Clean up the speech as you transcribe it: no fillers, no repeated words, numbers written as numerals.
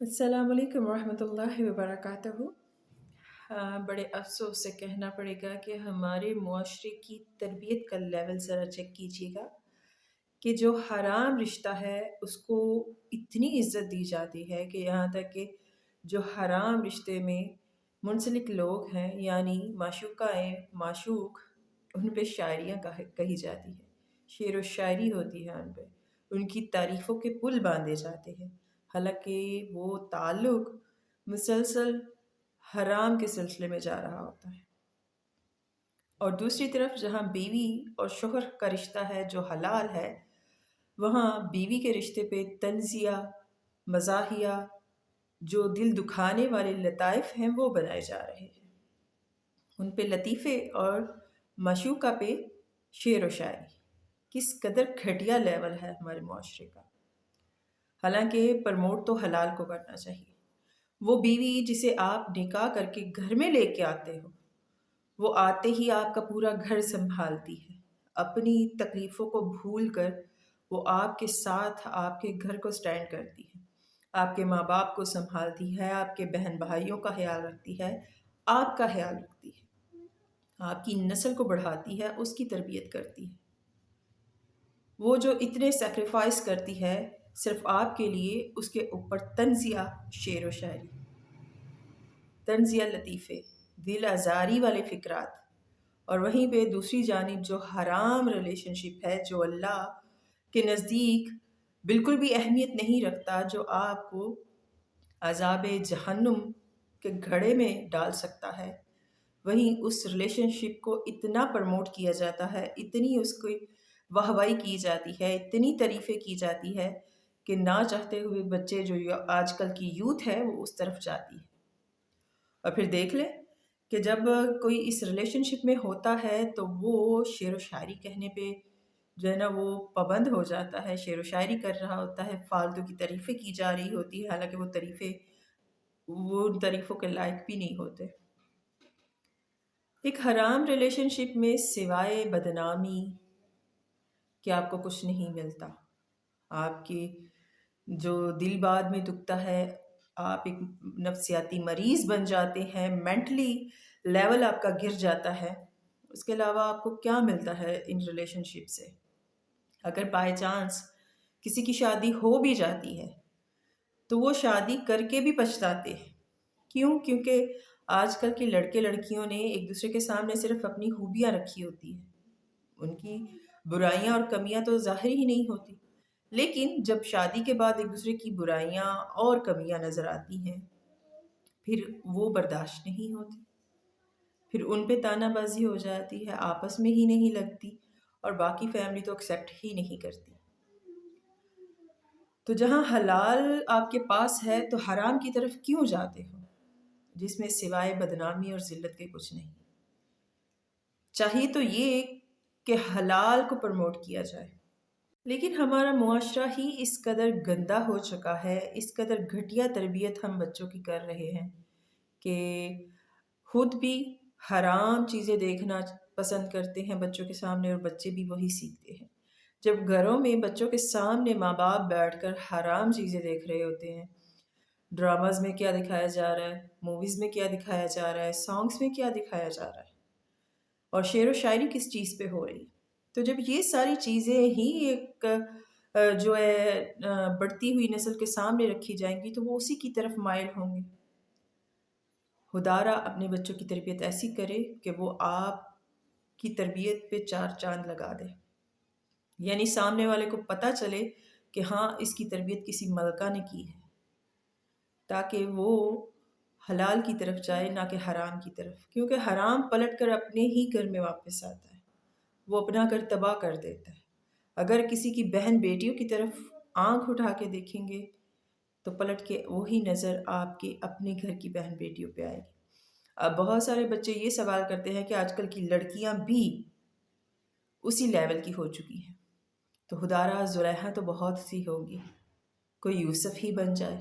السلام علیکم ورحمۃ اللہ وبرکاتہ۔ بڑے افسوس سے کہنا پڑے گا کہ ہمارے معاشرے کی تربیت کا لیول ذرا چیک کیجیے گا کہ جو حرام رشتہ ہے اس کو اتنی عزت دی جاتی ہے کہ یہاں تک کہ جو حرام رشتے میں منسلک لوگ ہیں یعنی معشوقائیں معشوق، ان پہ شاعریاں کہی جاتی ہیں، شعر و شاعری ہوتی ہے، ان پہ ان کی تعریفوں کے پل باندھے جاتے ہیں، حالانکہ وہ تعلق مسلسل حرام کے سلسلے میں جا رہا ہوتا ہے۔ اور دوسری طرف جہاں بیوی اور شوہر کا رشتہ ہے جو حلال ہے، وہاں بیوی کے رشتے پہ تنزیہ، مزاحیہ، جو دل دکھانے والے لطائف ہیں وہ بنائے جا رہے ہیں، ان پہ لطیفے، اور معشوقہ پہ شعر و شاعری۔ کس قدر گھٹیا لیول ہے ہمارے معاشرے کا۔ حالانکہ پرموٹ تو حلال کو کرنا چاہیے۔ وہ بیوی جسے آپ نکاح کر کے گھر میں لے کے آتے ہو، وہ آتے ہی آپ کا پورا گھر سنبھالتی ہے، اپنی تکلیفوں کو بھول کر وہ آپ کے ساتھ آپ کے گھر کو سٹینڈ کرتی ہے، آپ کے ماں باپ کو سنبھالتی ہے، آپ کے بہن بھائیوں کا خیال رکھتی ہے، آپ کا خیال رکھتی ہے، آپ کی نسل کو بڑھاتی ہے، اس کی تربیت کرتی ہے۔ وہ جو اتنے سیکریفائس کرتی ہے صرف آپ کے لیے، اس کے اوپر طنزیہ شعر و شاعری، طنزیہ لطیفے، دل آزاری والے فکرات، اور وہیں پہ دوسری جانب جو حرام ریلیشن شپ ہے، جو اللہ کے نزدیک بالکل بھی اہمیت نہیں رکھتا، جو آپ کو عذاب جہنم کے گھڑے میں ڈال سکتا ہے، وہیں اس ریلیشن شپ کو اتنا پرموٹ کیا جاتا ہے، اتنی اس کی واہوائی کی جاتی ہے، اتنی تعریفیں کی جاتی ہے کہ نہ چاہتے ہوئے بچے جو آج کل کی یوتھ ہے وہ اس طرف جاتی ہے۔ اور پھر دیکھ لیں کہ جب کوئی اس ریلیشن شپ میں ہوتا ہے تو وہ شعر و شاعری کہنے پہ جو ہے نا وہ پابند ہو جاتا ہے، شعر و شاعری کر رہا ہوتا ہے، فالتو کی تعریفیں کی جا رہی ہوتی ہے، حالانکہ وہ ان تعریفوں کے لائق بھی نہیں ہوتے۔ ایک حرام ریلیشن شپ میں سوائے بدنامی کہ آپ کو کچھ نہیں ملتا، آپ کے جو دل بعد میں دکھتا ہے، آپ ایک نفسیاتی مریض بن جاتے ہیں، مینٹلی لیول آپ کا گر جاتا ہے۔ اس کے علاوہ آپ کو کیا ملتا ہے ان ریلیشن شپ سے؟ اگر بائی چانس کسی کی شادی ہو بھی جاتی ہے تو وہ شادی کر کے بھی پچھتاتے ہیں۔ کیوں؟ کیونکہ آج کل کے لڑکے لڑکیوں نے ایک دوسرے کے سامنے صرف اپنی خوبیاں رکھی ہوتی ہیں، ان کی برائیاں اور کمیاں تو ظاہر ہی نہیں ہوتی، لیکن جب شادی کے بعد ایک دوسرے کی برائیاں اور کمیاں نظر آتی ہیں پھر وہ برداشت نہیں ہوتی، پھر ان پہ تانا بازی ہو جاتی ہے، آپس میں ہی نہیں لگتی، اور باقی فیملی تو ایکسیپٹ ہی نہیں کرتی۔ تو جہاں حلال آپ کے پاس ہے تو حرام کی طرف کیوں جاتے ہو جس میں سوائے بدنامی اور ذلت کے کچھ نہیں؟ چاہیے تو یہ کہ حلال کو پروموٹ کیا جائے، لیکن ہمارا معاشرہ ہی اس قدر گندا ہو چکا ہے، اس قدر گھٹیا تربیت ہم بچوں کی کر رہے ہیں کہ خود بھی حرام چیزیں دیکھنا پسند کرتے ہیں بچوں کے سامنے، اور بچے بھی وہی سیکھتے ہیں۔ جب گھروں میں بچوں کے سامنے ماں باپ بیٹھ کر حرام چیزیں دیکھ رہے ہوتے ہیں، ڈراماز میں کیا دکھایا جا رہا ہے، موویز میں کیا دکھایا جا رہا ہے، سانگز میں کیا دکھایا جا رہا ہے، اور شعر و شاعری کس چیز پہ ہو رہی ہے، تو جب یہ ساری چیزیں ہی ایک جو ہے بڑھتی ہوئی نسل کے سامنے رکھی جائیں گی تو وہ اسی کی طرف مائل ہوں گے۔ خدا را اپنے بچوں کی تربیت ایسی کرے کہ وہ آپ کی تربیت پہ چار چاند لگا دے، یعنی سامنے والے کو پتہ چلے کہ ہاں اس کی تربیت کسی ملکہ نے کی ہے، تاکہ وہ حلال کی طرف جائے نہ کہ حرام کی طرف، کیونکہ حرام پلٹ کر اپنے ہی گھر میں واپس آتا ہے، وہ اپنا گھر تباہ کر دیتا ہے۔ اگر کسی کی بہن بیٹیوں کی طرف آنکھ اٹھا کے دیکھیں گے تو پلٹ کے وہی نظر آپ کے اپنے گھر کی بہن بیٹیوں پہ آئے گی۔ اب بہت سارے بچے یہ سوال کرتے ہیں کہ آج کل کی لڑکیاں بھی اسی لیول کی ہو چکی ہیں، تو خدا را زلیخا تو بہت سی ہوگی، کوئی یوسف ہی بن جائے۔